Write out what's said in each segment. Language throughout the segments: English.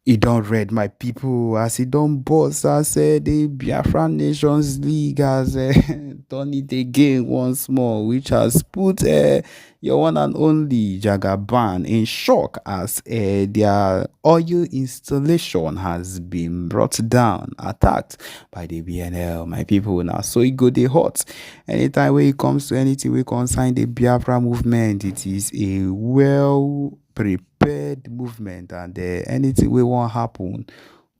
He don't read my people as he don't boss as the Biafra Nations League has done it again once more, which has put your one and only Jagaban in shock as their oil installation has been brought down, attacked by the BNL. My people now, so it go they hot. Anytime when it comes to anything we concern the Biafra movement, it is a well prepared movement, and anything we want happen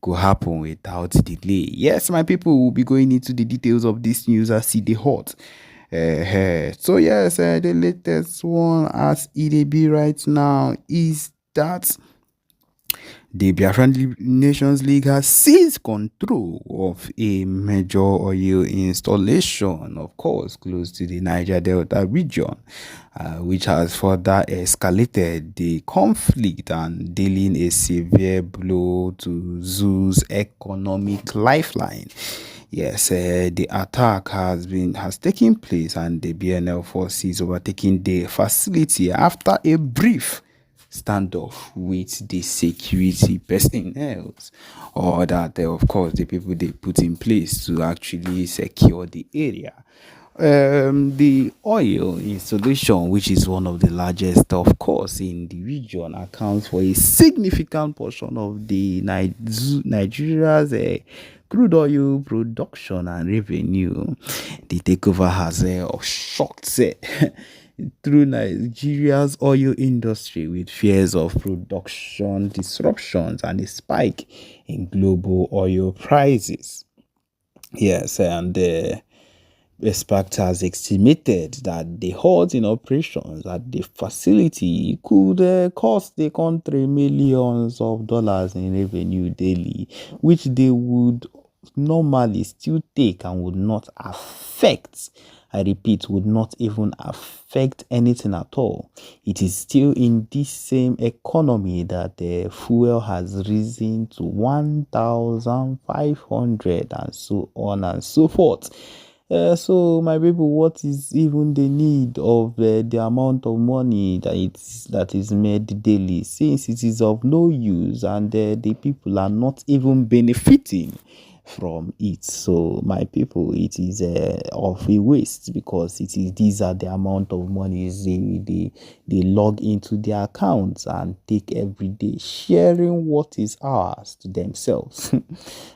go happen without delay. Yes, my people will be going into the details of this news as see the hot. So yes, the latest one as it be right now is that the Biafran Nations League has seized control of a major oil installation, of course, close to the Niger Delta region, which has further escalated the conflict and dealing a severe blow to Zoo's economic lifeline. Yes, the attack has taken place, and the BNL forces overtaking the facility after a brief standoff with the security personnel, or that of course the people they put in place to actually secure the area. The oil installation, which is one of the largest, of course, in the region, accounts for a significant portion of the Nigeria's crude oil production and revenue. The takeover has shocked through Nigeria's oil industry, with fears of production disruptions and a spike in global oil prices. Yes, and Expert has estimated that the halt in operations at the facility could cost the country millions of dollars in revenue daily, which they would normally still take and would not affect. I repeat, would not even affect anything at all. It is still in this same economy that the fuel has risen to 1,500 and so on and so forth. So my people, what is even the need of the amount of money that is made daily, since it is of no use and the people are not even benefiting from it? So my people, it is of a waste, because these are the amount of money they log into their accounts and take every day, sharing what is ours to themselves.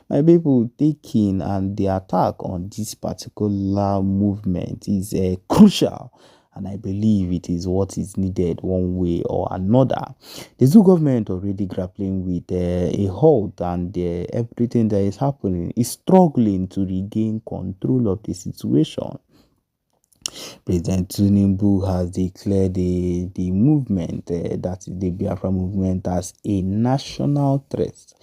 My people, taking and the attack on this particular movement is crucial, and I believe it is what is needed one way or another. The Zoo government already grappling with a halt, and everything that is happening is struggling to regain control of the situation. President Tinubu has declared the movement, that is the Biafra movement, as a national threat,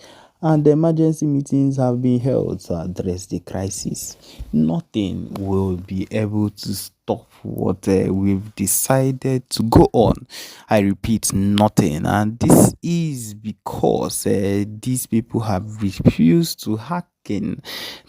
and emergency meetings have been held to address the crisis. Nothing will be able to stop what we've decided to go on. I repeat, nothing. And this is because these people have refused to hearken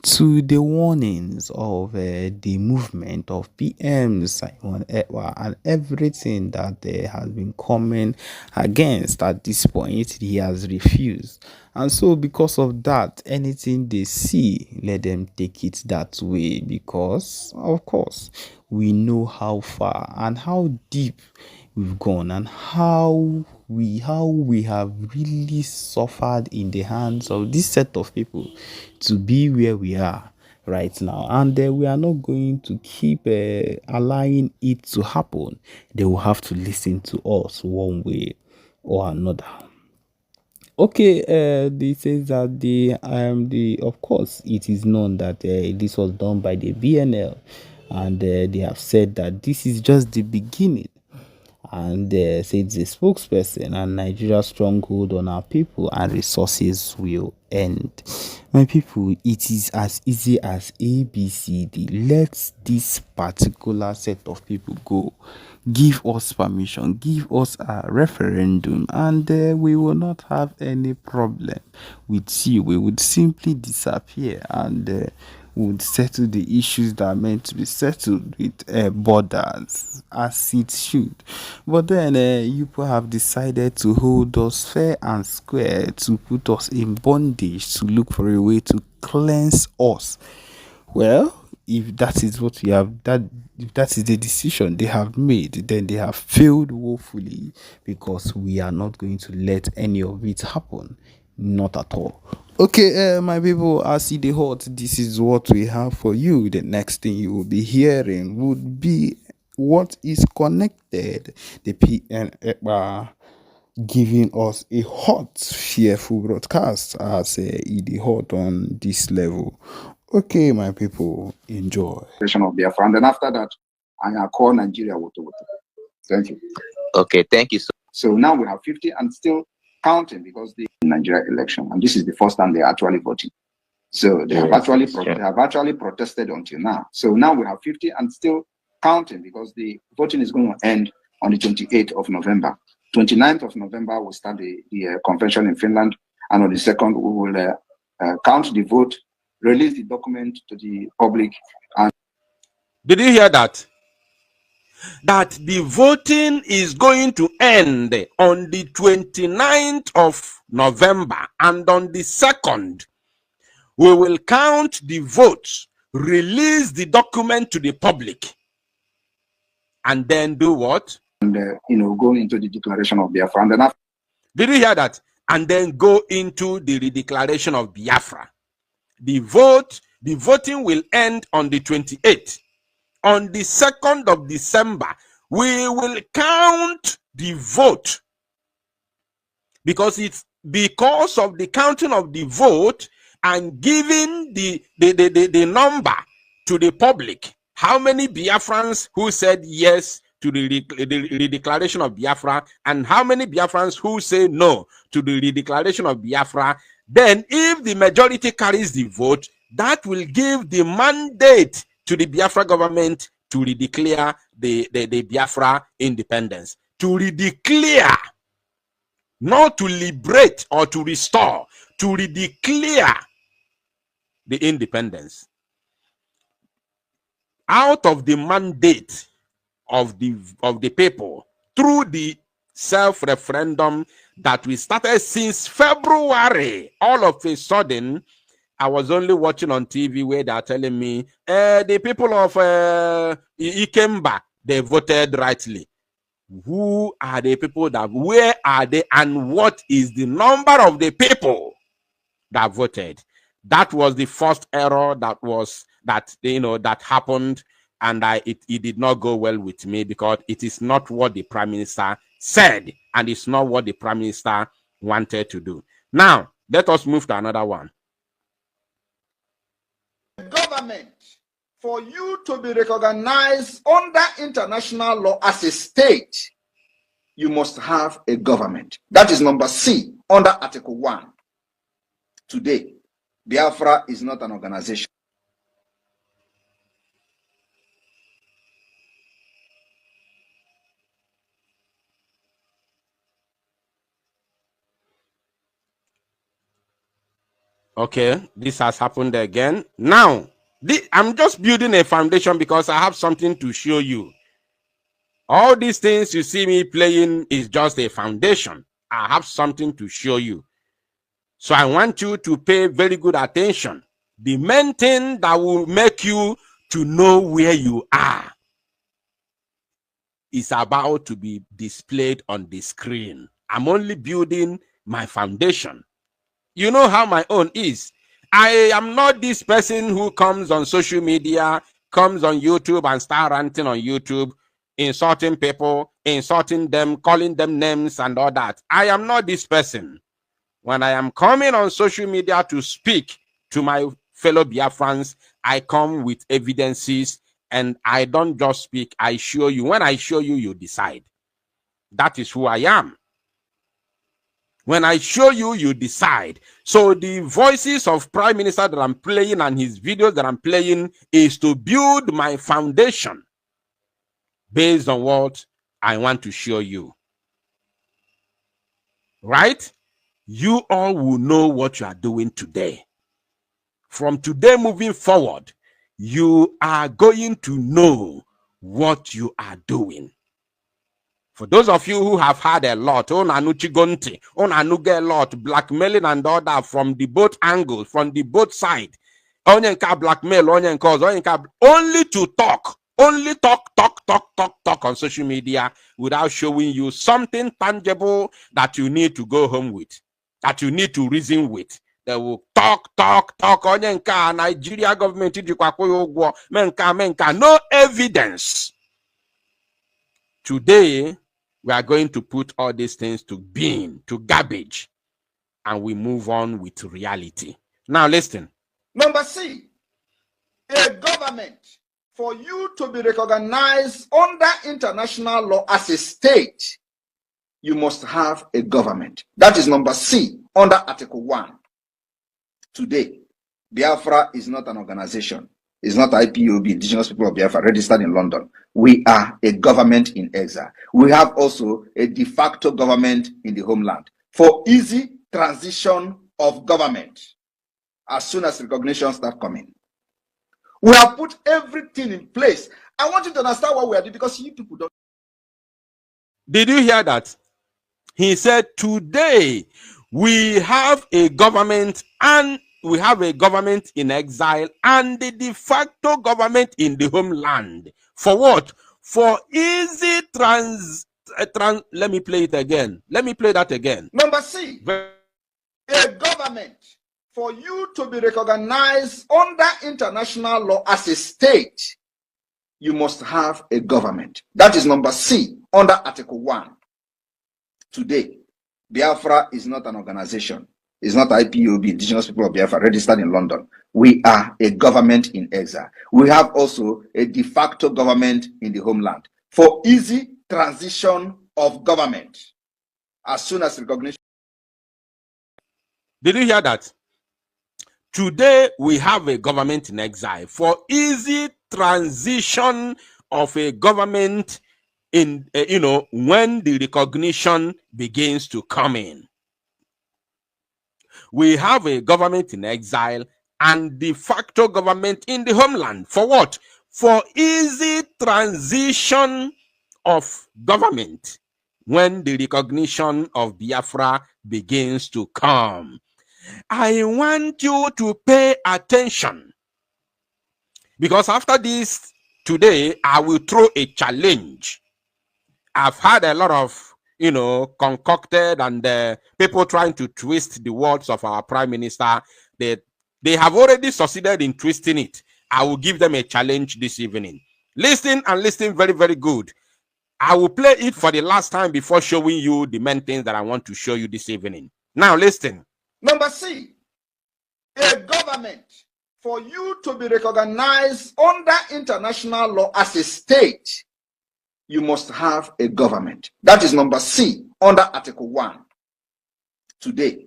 to the warnings of the movement of PM Simon Ekpa and everything that has been coming against. At this point, he has refused. And so because of that, anything they see, let them take it that way, because of course we know how far and how deep we've gone, and how we have really suffered in the hands of this set of people to be where we are right now. And we are not going to keep allowing it to happen. They will have to listen to us one way or another. Okay, they says that the of course it is known that this was done by the BNL, and they have said that this is just the beginning, and said the spokesperson, and Nigeria's stronghold on our people and resources will end. My people, it is as easy as ABCD. Let this particular set of people go. Give us permission, give us a referendum, and we will not have any problem with you. We would simply disappear, and would settle the issues that are meant to be settled with borders as it should. But then you people have decided to hold us fair and square, to put us in bondage, to look for a way to cleanse us. Well, if that is what you have, that if that is the decision they have made, then they have failed woefully, because we are not going to let any of it happen. Not at all. Okay, my people, as see the hot, this is what we have for you. The next thing you will be hearing would be what is connected. The PN giving us a hot, fearful broadcast as it hot on this level. Okay, my people, enjoy. Of Biafra, and then after that, I call Nigeria. Thank you. Okay, thank you. So now we have 50 and still counting, because the Nigeria election, and this is the first time they're actually voting. So they have actually protested until now. So now we have 50 and still counting, because the voting is going to end on the 28th of November. 29th of November will start the convention in Finland, and on the 2nd we will count the vote, release the document to the public. And did you hear that? That the voting is going to end on the 29th of November, and on the 2nd, we will count the votes, release the document to the public, and then do what? And go into the declaration of Biafra. And then after, did you hear that? And then go into the redeclaration of Biafra. The voting will end on the 28th. On the 2nd of December, we will count the vote, because it's because of the counting of the vote and giving the number to the public. How many Biafrans who said yes to the redeclaration of Biafra, and how many Biafrans who say no to the redeclaration of Biafra? Then if the majority carries the vote, that will give the mandate to the Biafra government to redeclare the Biafra independence. To redeclare, not to liberate or to restore, to redeclare the independence. Out of the mandate of the people, through the self-referendum that we started since February, all of a sudden, I was only watching on TV where they are telling me, the people of Ikemba, they voted rightly. Who are the people where are they, and what is the number of the people that voted? That was the first error that happened, and it did not go well with me, because it is not what the Prime Minister said, and it's not what the Prime Minister wanted to do. Now, let us move to another one. Government, for you to be recognized under international law as a state, you must have a government. That is number C under Article 1. Today, Biafra is not an organization. Okay, this has happened again. Now, I'm just building a foundation, because I have something to show you. All these things you see me playing is just a foundation. I have something to show you. So I want you to pay very good attention. The main thing that will make you to know where you are is about to be displayed on the screen. I'm only building my foundation. You know how my own is. I am not this person who comes on social media, comes on YouTube and start ranting on YouTube, insulting people, insulting them, calling them names and all that. I am not this person. When I am coming on social media to speak to my fellow Biafrans, I come with evidences, and I don't just speak, I show you. When I show you, you decide. That is who I am. When I show you, you decide. So the voices of Prime Minister that I'm playing and his videos that I'm playing is to build my foundation based on what I want to show you. Right? You all will know what you are doing today. from today moving forward, you are going to know what you are doing. For those of you who have had a lot, blackmailing and all that from the both angles, from the both side, only to talk, only talk on social media without showing you something tangible that you need to go home with, that you need to reason with. They will talk. Nigeria government, no evidence. Today, we are going to put all these things to bin, to garbage, and we move on with reality. Now, listen. Number C, a government. For you to be recognized under international law as a state, you must have a government. That is number C under Article 1. Today, Biafra is not an organization. It's not IPOB, Indigenous People of Biafra, registered in London. We are a government in exile. We have also a de facto government in the homeland for easy transition of government as soon as recognition starts coming. We have put everything in place. I want you to understand what we are doing because you people don't. Did you hear that? He said, today we have a government, and we have a government in exile and the de facto government in the homeland. For what? For easy let me play it again. Let me play that again. Number C, a government. For you to be recognized under international law as a state, you must have a government. That is number C under Article 1. Today, Biafra is not an organization. It's not IPOB, Indigenous People of Biafra, registered in London. We are a government in exile. We have also a de facto government in the homeland for easy transition of government as soon as recognition. Did you hear that? Today, we have a government in exile for easy transition of a government in, when the recognition begins to come in. We have a government in exile and de facto government in the homeland. For what? For easy transition of government when the recognition of Biafra begins to come. I want you to pay attention, because after this today, I will throw a challenge. I've had a lot of, concocted and people trying to twist the words of our prime minister. They have already succeeded in twisting it. I will give them a challenge this evening. Listen and listen very, very good. I will play it for the last time before showing you the main things that I want to show you this evening. Now listen. Number C, a government. For you to be recognized under international law as a state, you must have a government. That is number C under Article 1. Today,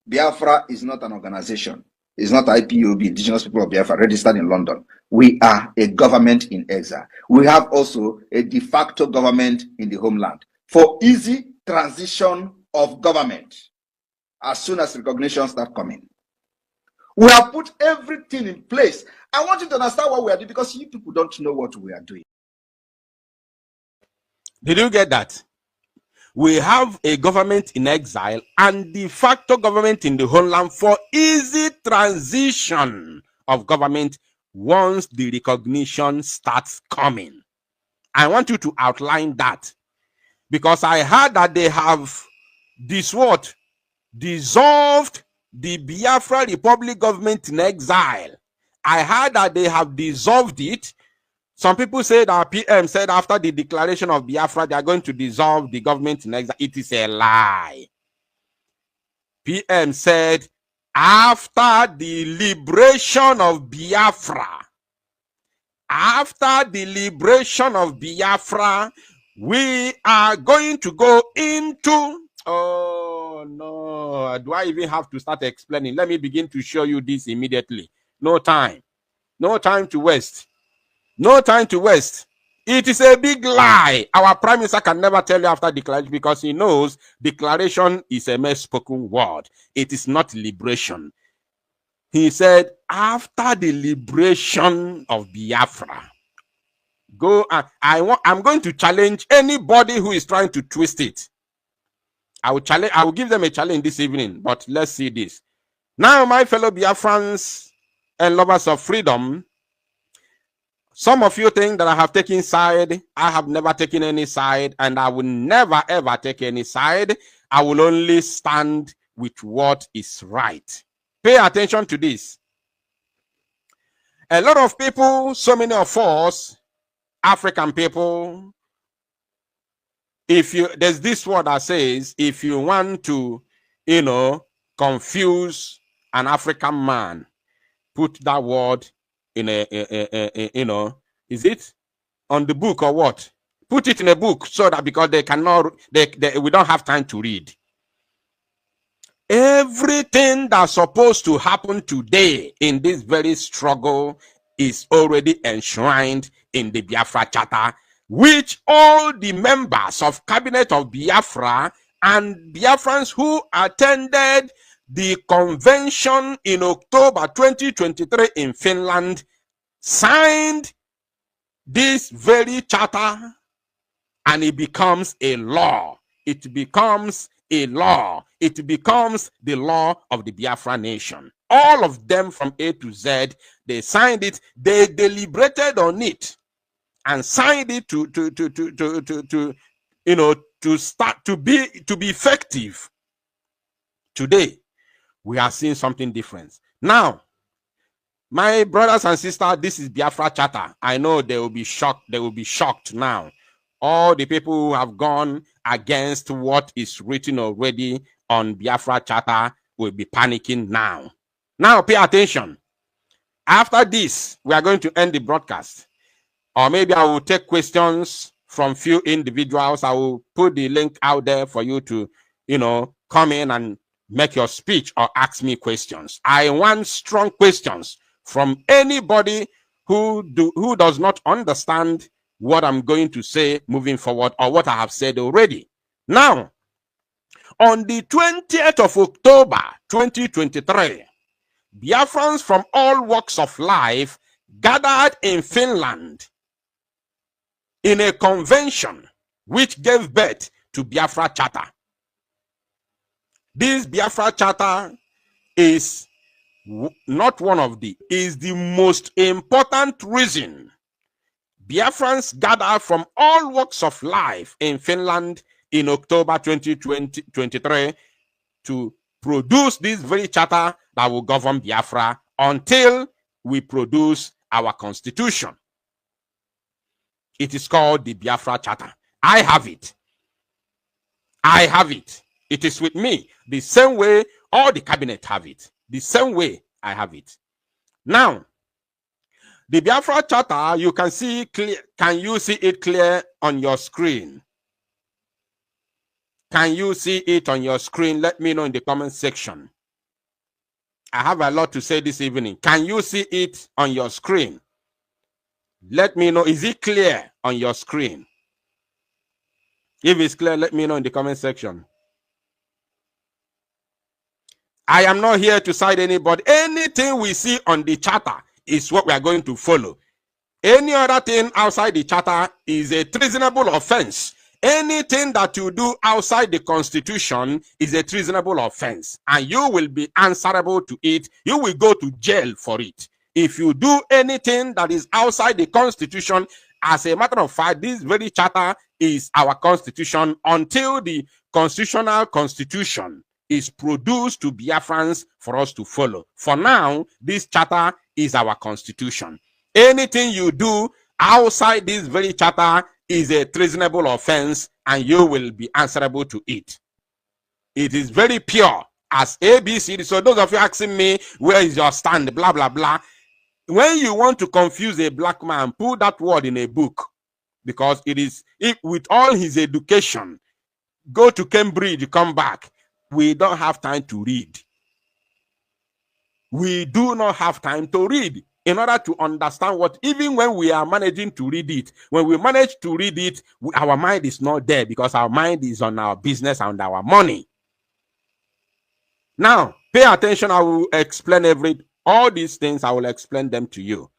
Biafra is not an organization. It's not IPOB, Indigenous People of Biafra, registered in London. We are a government in exile. We have also a de facto government in the homeland for easy transition of government as soon as recognition starts coming. We have put everything in place. I want you to understand what we are doing because you people don't know what we are doing. Did you get that? We have a government in exile and de facto government in the homeland for easy transition of government once the recognition starts coming. I want you to outline that, because I heard that they have dissolved the Biafra Republic government in exile. I heard that they have dissolved it. Some people say that PM said after the declaration of Biafra, they are going to dissolve the government in exile. It is a lie. PM said after the liberation of Biafra, we are going to go into... Oh, no. Do I even have to start explaining? Let me begin to show you this immediately. No time. No time to waste. No time to waste. It is a big lie. Our prime minister can never tell you after declaration, because he knows declaration is a mere spoken word. It is not liberation. He said, after the liberation of Biafra, I'm going to challenge anybody who is trying to twist it. I will give them a challenge this evening, but let's see this. Now, my fellow Biafrans and lovers of freedom, some of you think that I have taken side. I have never taken any side, and I will never ever take any side. I will only stand with what is right. Pay attention to this. A lot of people, so many of us, African people, there's this word that says, if you want to, confuse an African man, put that word in is it on the book or what? Put it in a book so that because we don't have time to read. Everything that's supposed to happen today in this very struggle is already enshrined in the Biafra Charter, which all the members of Cabinet of Biafra and Biafrans who attended the convention in October 2023 in Finland signed this very charter, and it becomes a law. It becomes a law. It becomes the law of the Biafra nation. All of them from A to Z, they signed it. They deliberated on it and signed it to start to be effective. Today, we are seeing something different. Now, my brothers and sisters, this is Biafra Charter. I know they will be shocked. They will be shocked now. All the people who have gone against what is written already on Biafra Charter will be panicking now. Now, pay attention. After this, we are going to end the broadcast. Or maybe I will take questions from few individuals. I will put the link out there for you to, come in and make your speech or ask me questions. I want strong questions from anybody who does not understand what I'm going to say moving forward or what I have said already. Now, on the 20th of October 2023, Biafrans from all walks of life gathered in Finland in a convention which gave birth to Biafra Charter. This Biafra Charter is not one of is the most important reason Biafrans gathered from all walks of life in Finland in October 2023 to produce this very charter that will govern Biafra until we produce our constitution. It is called the Biafra Charter. I have it. I have it. It is with me. The same way all the cabinet have it. The same way I have it. Now, the Biafra Charter, you can see clear. Can you see it clear on your screen? Can you see it on your screen? Let me know in the comment section. I have a lot to say this evening. Can you see it on your screen? Let me know. Is it clear on your screen? If it's clear, let me know in the comment section. I am not here to side anybody. Anything we see on the charter is what we are going to follow. Any other thing outside the charter is a treasonable offense. Anything that you do outside the constitution is a treasonable offense, and you will be answerable to it. You will go to jail for it. If you do anything that is outside the constitution, as a matter of fact, this very charter is our constitution until the constitutional constitution is produced to Biafrans for us to follow. For now, this charter is our constitution. Anything you do outside this very charter is a treasonable offense, and you will be answerable to it. It is very pure as ABC. So those of you asking me, where is your stand, blah, blah, blah. When you want to confuse a black man, put that word in a book, because it is, with all his education, go to Cambridge, come back. We don't have time to read. We do not have time to read in order to understand what, even when we are managing to read it, when we manage to read it, our mind is not there because our mind is on our business and our money. Now, pay attention. I will explain All these things, I will explain them to you.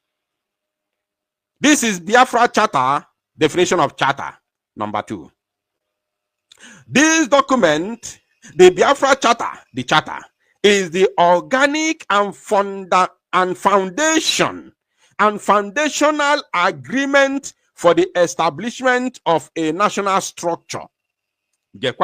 This is Biafra Charter, definition of charter, number 2. This document, the Biafra Charter, the charter, is the organic and foundational agreement for the establishment of a national structure. This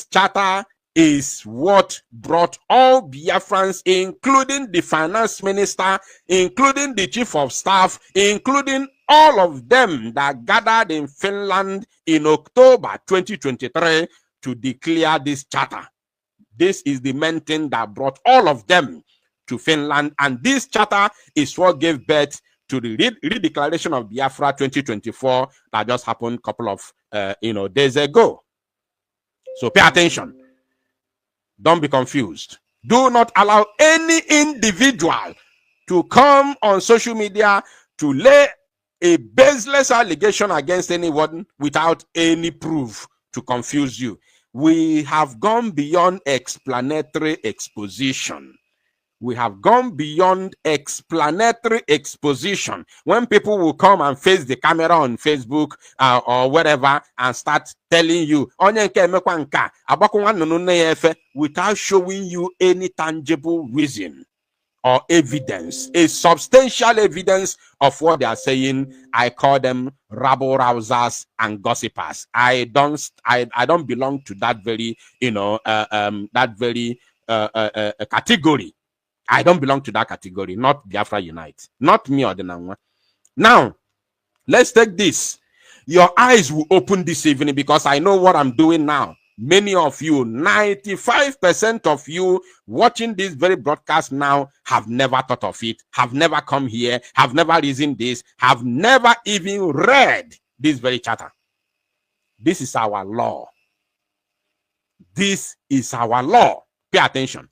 charter is what brought all Biafrans, including the finance minister, including the chief of staff, including all of them that gathered in Finland in October 2023 to declare this charter. This is the main thing that brought all of them to Finland, and this charter is what gave birth to the redeclaration of Biafra 2024 that just happened a couple of days ago. So pay attention. Don't be confused. Do not allow any individual to come on social media to lay a baseless allegation against anyone without any proof to confuse you. We have gone beyond explanatory exposition. We have gone beyond explanatory exposition. When people will come and face the camera on Facebook or whatever and start telling you without showing you any tangible reason or evidence, a substantial evidence of what they are saying, I call them rabble rousers and gossipers. I don't belong to that very category. I don't belong to that category, not Biafra Unite, not me or the Nangwa. Now, let's take this. Your eyes will open this evening because I know what I'm doing now. Many of you, 95% of you watching this very broadcast now have never thought of it, have never come here, have never reasoned this, have never even read this very charter. This is our law. This is our law. Pay attention.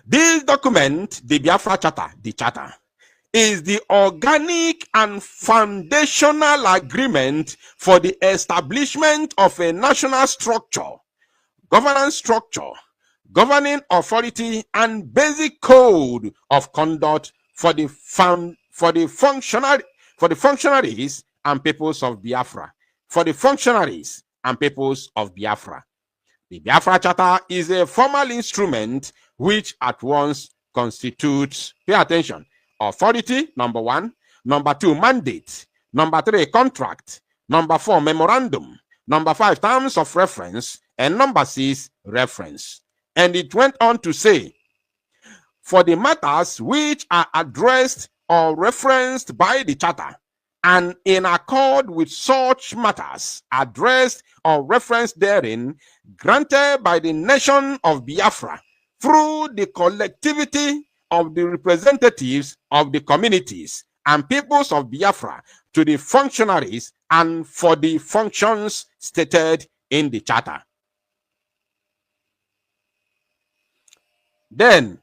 This document, the Biafra Charter, the charter, is the organic and foundational agreement for the establishment of a national structure, governance structure, governing authority, and basic code of conduct for the functionaries and peoples of Biafra. For the functionaries and peoples of Biafra. The Biafra Charter is a formal instrument which at once constitutes, pay attention, authority, number 1, number 2, mandate, number 3, contract, number 4, memorandum, number 5, terms of reference, and number 6, reference. And it went on to say, for the matters which are addressed or referenced by the charter, and in accord with such matters addressed or referenced therein, granted by the nation of Biafra, through the collectivity of the representatives of the communities and peoples of Biafra to the functionaries and for the functions stated in the charter. Then,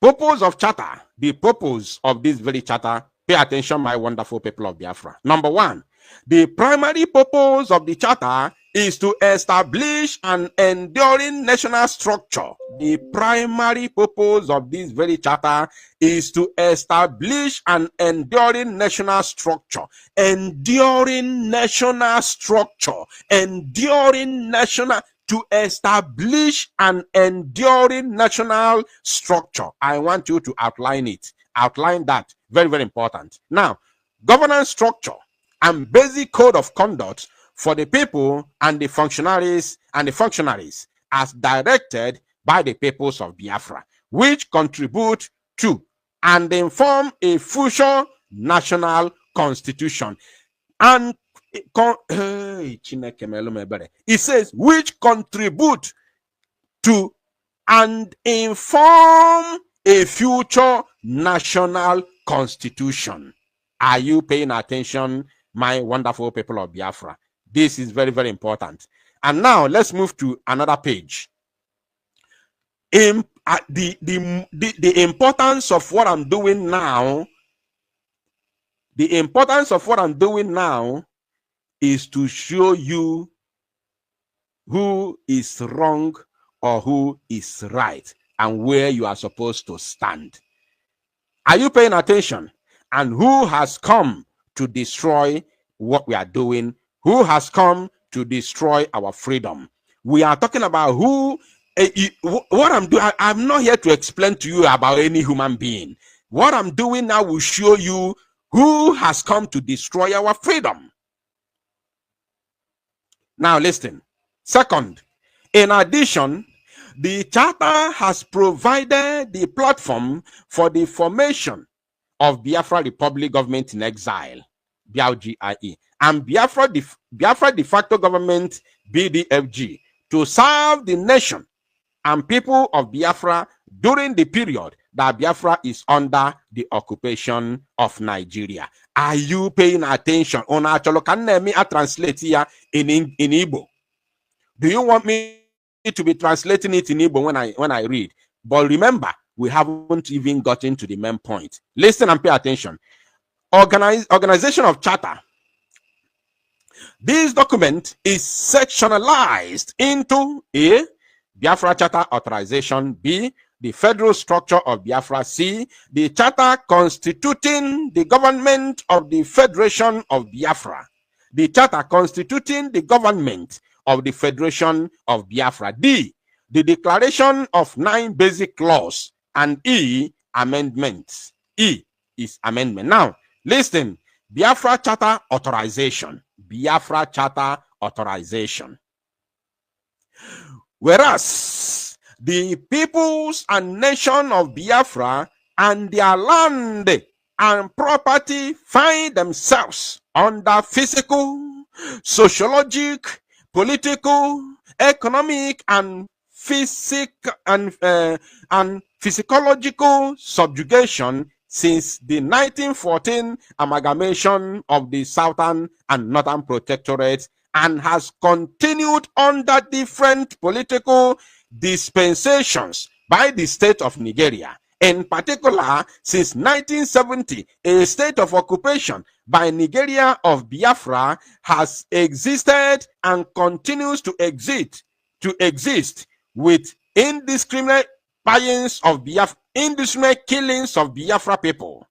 purpose of charter, the purpose of this very charter, pay attention, my wonderful people of Biafra. Number 1, the primary purpose of the charter is to establish an enduring national structure. The primary purpose of this very to establish an enduring national structure. Enduring national structure. Enduring national, to establish an enduring national structure. I want you to outline it. Outline that. Very, very important. Now, governance structure and basic code of conduct for the people and the functionaries as directed by the peoples of Biafra, which contribute to and inform a future national constitution. And it says, which contribute to and inform a future national constitution. Are you paying attention, my wonderful people of Biafra? This is very, very important. And now let's move to another page. The importance of what I'm doing now, is to show you who is wrong or who is right and where you are supposed to stand. Are you paying attention? And who has come to destroy what we are doing? Who has come to destroy our freedom? We are talking about who, what I'm doing. I'm not here to explain to you about any human being. What I'm doing now will show you who has come to destroy our freedom. Now listen. Second, in addition, the charter has provided the platform for the formation of Biafra Republic Government in Exile, BRGIE, and Biafra de facto government, BDFG, to serve the nation and people of Biafra during the period that Biafra is under the occupation of Nigeria. Are you paying attention? Can I translate here in Igbo? Do you want me to be translating it in Igbo when I read? But remember, we haven't even gotten to the main point. Listen and pay attention. Organization of charter. This document is sectionalized into A, Biafra Charter Authorization; B, the federal structure of Biafra; C, the charter constituting the government of the Federation of Biafra; the charter constituting the government of the Federation of Biafra; D, the declaration of 9 basic laws; and E, amendments. E is amendment. Now, listen. Biafra Charter Authorization. Biafra Charter Authorization. Whereas the peoples and nation of Biafra and their land and property find themselves under physical, sociological, political, economic, and physiological subjugation since the 1914 amalgamation of the Southern and Northern Protectorates, and has continued under different political dispensations by the state of Nigeria. In particular, since 1970, a state of occupation by Nigeria of Biafra has existed and continues to exist with indiscriminate indiscriminate killings of Biafra people,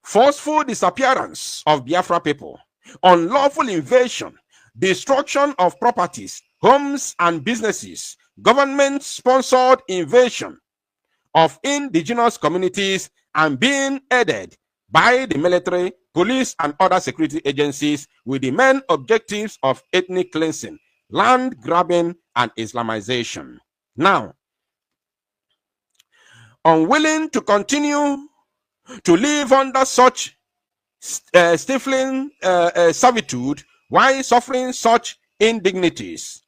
forceful disappearance of Biafra people, unlawful invasion, destruction of properties, homes and businesses, government-sponsored invasion of indigenous communities, and being aided by the military, police, and other security agencies with the main objectives of ethnic cleansing, land grabbing, and Islamization. Now, unwilling to continue to live under such stifling servitude while suffering such indignities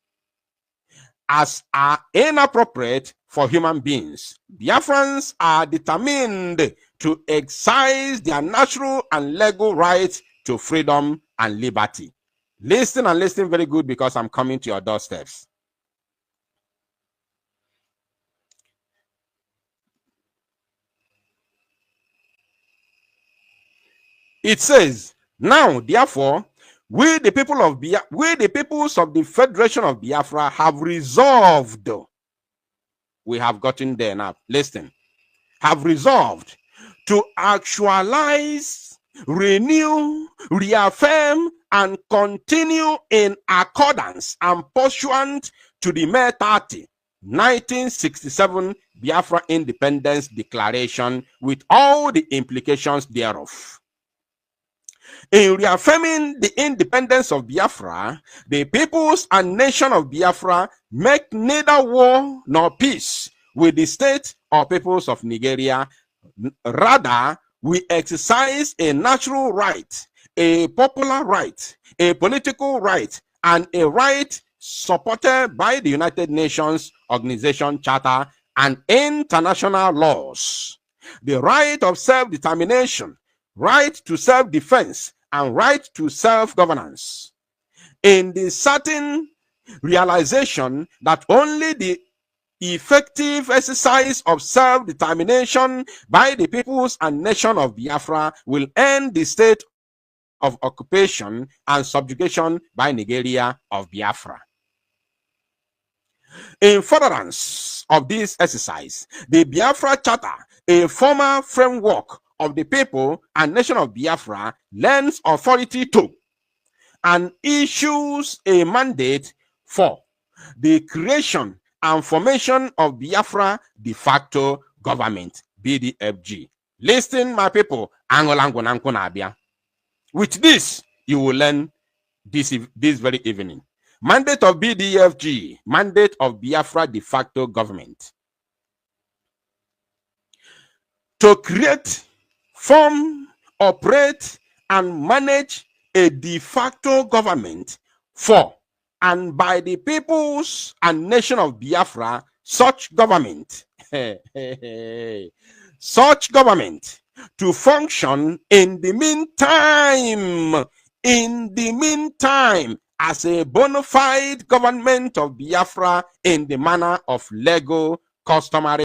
as are inappropriate for human beings, Biafrans are determined to exercise their natural and legal rights to freedom and liberty. Listen and listen very good, because I'm coming to your doorsteps. It says, now, therefore, we the peoples of the Federation of Biafra have resolved. We have gotten there now. Listen. Have resolved to actualize, renew, reaffirm, and continue in accordance and pursuant to the May 30, 1967 Biafra Independence Declaration with all the implications thereof. In reaffirming the independence of Biafra, the peoples and nation of Biafra make neither war nor peace with the state or peoples of Nigeria. Rather, we exercise a natural right, a popular right, a political right, and a right supported by the United Nations Organization Charter and international laws. The right of self-determination, right to self-defense, and right to self-governance. In the certain realization that only the effective exercise of self-determination by the peoples and nation of Biafra will end the state of occupation and subjugation by Nigeria of Biafra. In furtherance of this exercise, the Biafra Charter, a formal framework of the people and nation of Biafra, lends authority to and issues a mandate for the creation and formation of Biafra de facto government, BDFG. Listen, my people, with this, you will learn this very evening. Mandate of BDFG, mandate of Biafra de facto government. To create, form, operate, and manage a de facto government for and by the peoples and nation of Biafra, such government, such government to function in the meantime, as a bona fide government of Biafra in the manner of legal, customary